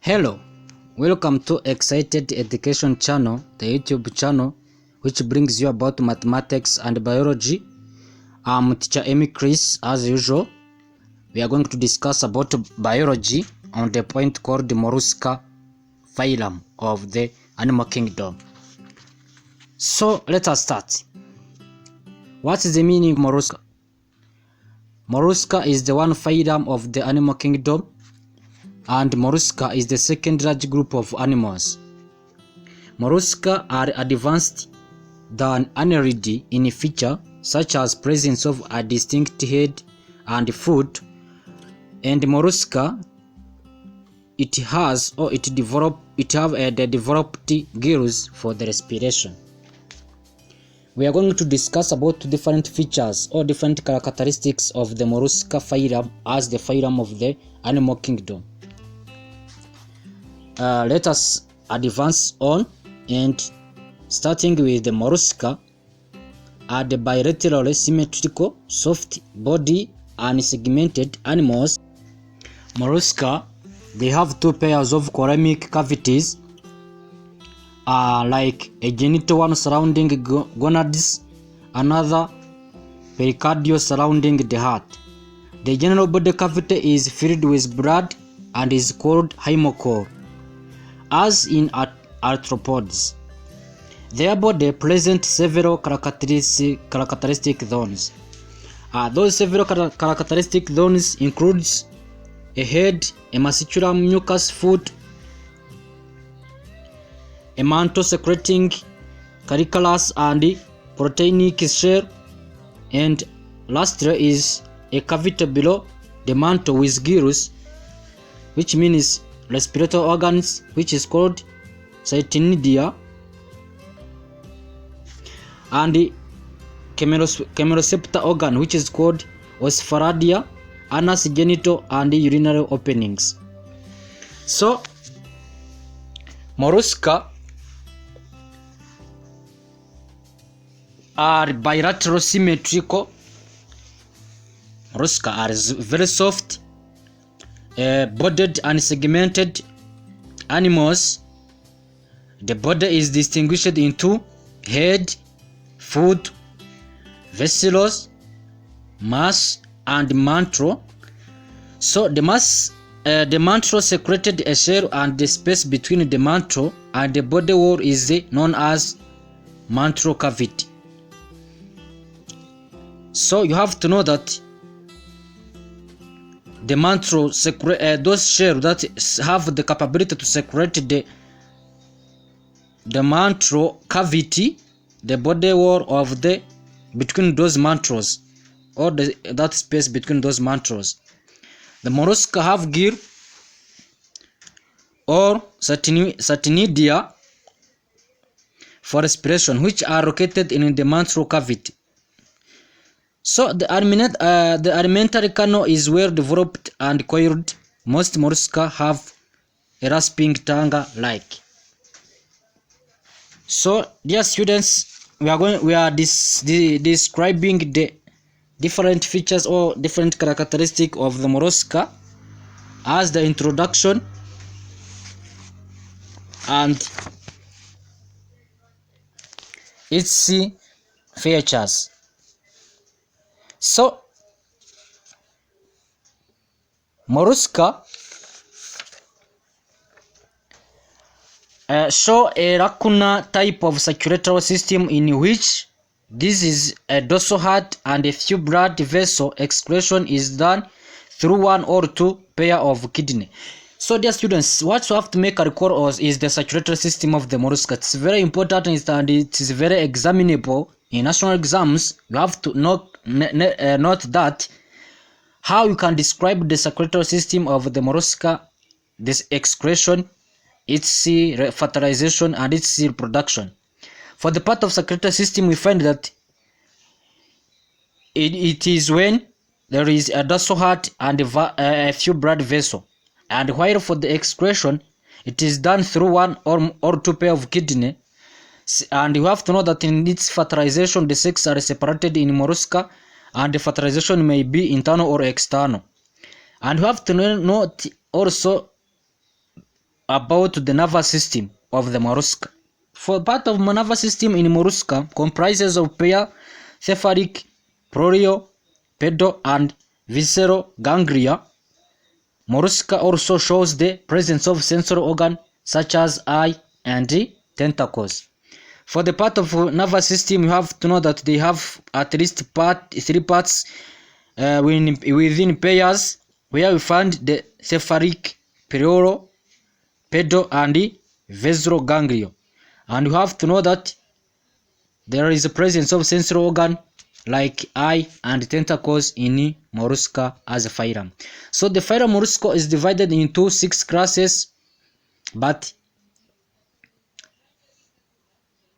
Hello, welcome to Excited Education Channel, the YouTube channel which brings you about mathematics and biology. I'm teacher Amy Chris. As usual, we are going to discuss about biology on the point called the Mollusca phylum of the animal kingdom. So let us start. What is the meaning of Mollusca? Mollusca is the one phylum of the animal kingdom, and Mollusca is the second large group of animals. Mollusca are advanced than annelid in feature, such as presence of a distinct head and foot, and Mollusca it have the developed gills for the respiration. We are going to discuss about different features or different characteristics of the Mollusca phylum as the phylum of the animal kingdom. Let us advance on, and starting with the Mollusca are the bilateral symmetrical soft body and segmented animals. Mollusca, they have two pairs of coramic cavities, like a genital one surrounding gonads, another pericardial surrounding the heart. The general body cavity is filled with blood and is called hymocore. As in arthropods, their body presents several characteristic zones. Those several characteristic zones includes a head, a muscular mucous foot, a mantle secreting calcareous and proteinic shell, and lastly is a cavity below the mantle with gills, which means respiratory organs, which is called cytinidia, and the chemoreceptor organ, which is called osphadia, anus, genital, and urinary openings. So Mollusca are bilateral symmetrical. Mollusca are very soft bodied and segmented animals. The body is distinguished into head, foot, viscerals, mass, and mantle. So the mantle secreted a shell, and the space between the mantle and the body wall is known as mantle cavity. So you have to know that the mantle those shells that have the capability to secrete the mantle cavity, the body wall of between those mantles, or that space between those mantles. The mollusca have gill or cytinidia for respiration, which are located in the mantle cavity. So the alimentary canal is well developed and coiled. Most mollusca have a rasping tongue like. So dear students, we are describing the different features or different characteristics of the mollusca as the introduction, and its features. So mollusca show a lacunar type of circulatory system in which this is a dorsal heart and a few blood vessel excretion is done through one or two pair of kidney. So dear students, what you have to make a recall is the circulatory system of the mollusca. It's very important and it is very examinable in national exams. You have to note that how you can describe the circulatory system of the mollusca, this excretion, its fertilization, and its reproduction. For the part of circulatory system, we find that it is when there is a dorsal heart and a few blood vessels, and while for the excretion, it is done through one or two pair of kidney. And you have to know that in its fertilization, the sexes are separated in mollusca, and the fertilization may be internal or external. And you have to note also about the nervous system of the mollusca. For part of nervous system in mollusca comprises of pair, cephalic, pleural, pedal, and visceral ganglia. Mollusca also shows the presence of sensory organs such as eye and tentacles. For the part of nervous system, you have to know that they have at least three parts within pairs, where we find the cephalic, pleural, pedal, and visceral ganglia. And you have to know that there is a presence of sensory organ like eye and tentacles in mollusca as a phylum. So the phylum Mollusca is divided into 6 classes, but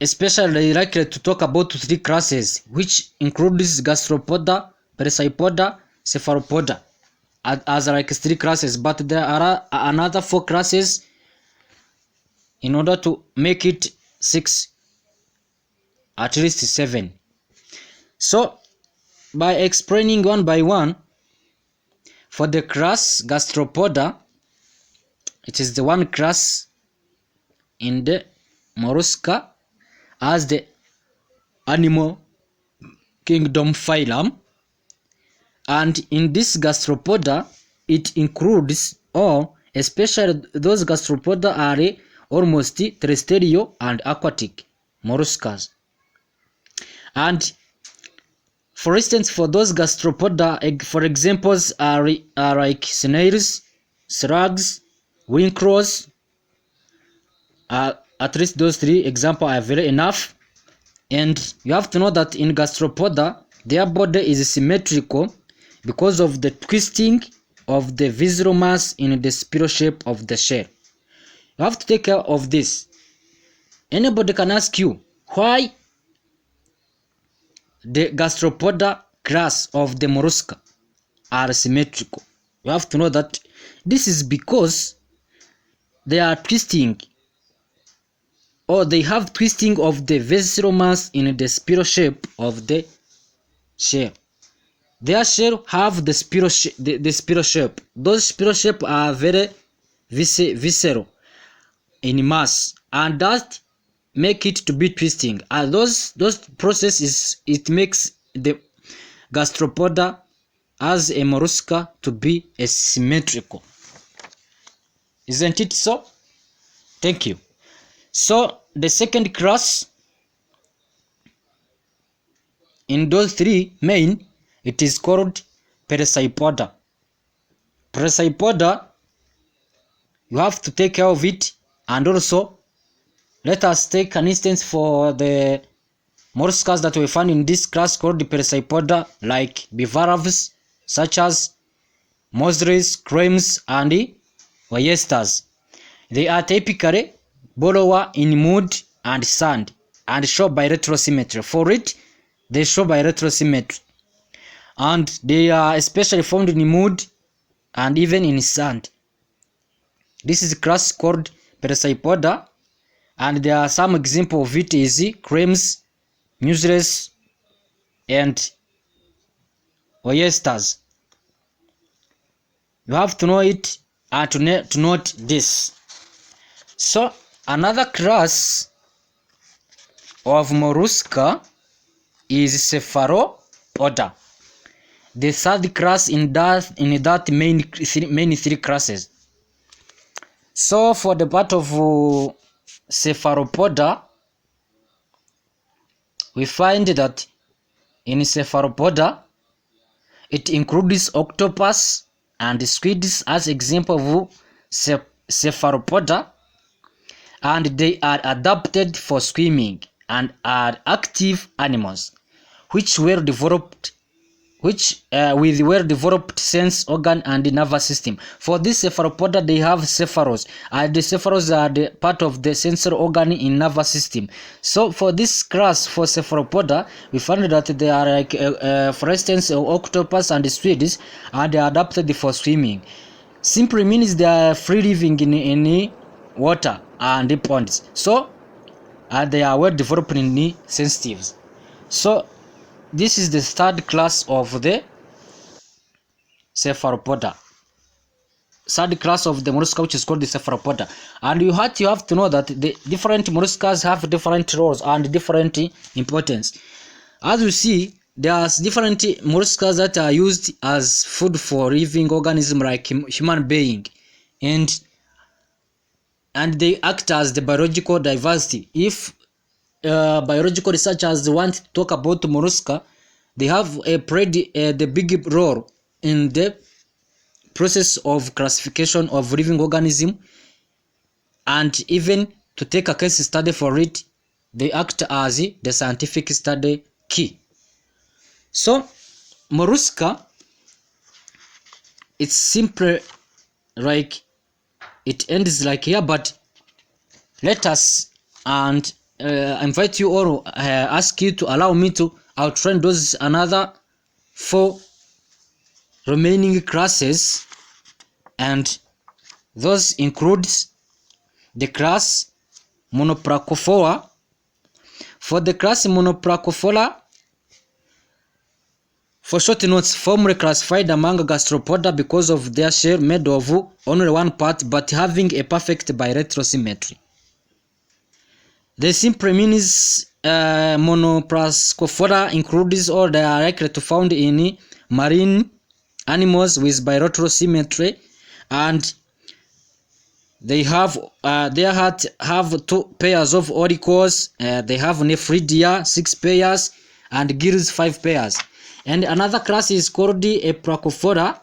especially likely to talk about 3 classes, which includes gastropoda, pericypoda, cephalopoda as like 3 classes, but there are another 4 classes in order to make it 6, at least 7. So by explaining one by one, for the class gastropoda, it is the one class in the mollusca as the animal kingdom phylum, and in this gastropoda it includes all, especially those gastropoda are almost terrestrial and aquatic molluscs. And for instance, for those gastropoda, for examples are like snails, slugs, wrinkles. At least those 3 examples are very enough. And you have to know that in gastropoda, their body is symmetrical because of the twisting of the visceral mass in the spiral shape of the shell. You have to take care of this. Anybody can ask you why the gastropoda class of the mollusca are symmetrical. You have to know that this is because they are twisting, or they have twisting of the visceral mass in the spiral shape of the shell. Their shell have the spiral shape. Those spiral shape are very visceral in mass, and that make it to be twisting. And those processes, it makes the gastropoda as a mollusca to be asymmetrical. Isn't it so? Thank you. So the second class in those 3 main, it is called pericypoda. Pericypoda, you have to take care of it. And also, let us take an instance for the molluscs that we find in this class called the pericypoda, like bivalves such as muscles, clams, and oysters. They are typically borrower in mud and sand and show bilateral symmetry. For it, they show bilateral symmetry, and they are especially found in mud and even in sand. This is a class called pericypoda, and there are some example of it is clams, muscles, and oysters. You have to know it and to note this. So another class of mollusca is cephalopoda, the third class in that main 3 classes. So for the part of cephalopoda, we find that in cephalopoda it includes octopus and squids as example of cephalopoda, and they are adapted for swimming and are active animals which with well-developed sense organ and nervous system. For this cephalopoda, they have cephalus, and the cephalus are the part of the sensory organ in nervous system. So for this class, for cephalopoda, we found that they are like, for instance, octopus and squids, and they are adapted for swimming. Simply means they are free living in water and ponds. So they are well developed in sensitives. So this is the third class of the cephalopoda. third class of the mollusca, which is called the cephalopoda. And you have to know that the different molluscs have different roles and different importance. As you see, there's different molluscs that are used as food for living organisms like human being, and they act as the biological diversity. If biological researchers want to talk about mollusca, they have the big role in the process of classification of living organism, and even to take a case study for it, they act as the scientific study key. So mollusca, it's simply like it ends like here, but let us and invite you all, ask you to allow me to outline those another 4 remaining classes, and those includes the class Monoplacophora. For the class Monoplacophora, for short notes, formerly classified among gastropoda because of their shell made of only one part but having a perfect bilateral symmetry. The simply means Monoplacophora includes all they are likely to found in marine animals with bilateral symmetry, and they have 2 pairs of auricles. They have nephridia 6 pairs and gills 5 pairs. And another class is called a Placophora.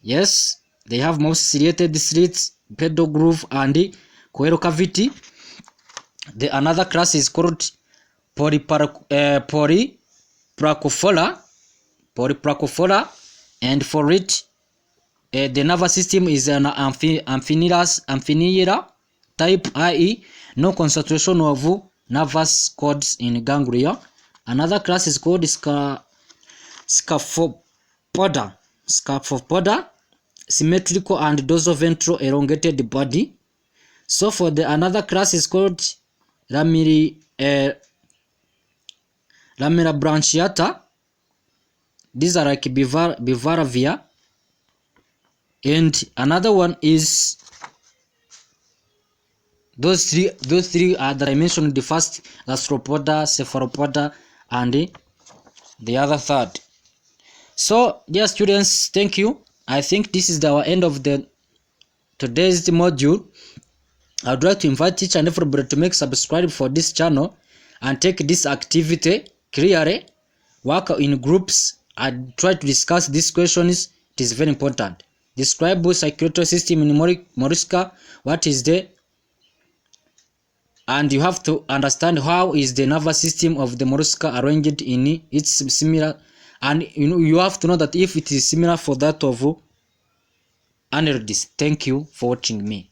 Yes, they have most ciliated slits, pedal groove, and coel cavity. The another class is called Polyplacophora, and for it, the nervous system is an amphineal type, i.e., no concentration of nervous cords in ganglia. Another class is called Scaphopoda, symmetrical and dorsoventral elongated body. So for the another class is called Lamella branchiata. These are like bivalvia. And another one is those three are that I mentioned: the first, gastropoda, cephalopoda, and the other third. So dear students, thank you. I think this is our end of the today's module. I would like to invite each and everybody to make subscribe for this channel and take this activity clearly, work in groups, and try to discuss these questions. It is very important. Describe circulatory system in mollusca. What is the, and you have to understand how is the nervous system of the mollusca arranged in its similar, and you have to know that if it is similar for that of annelids. Thank you for watching me.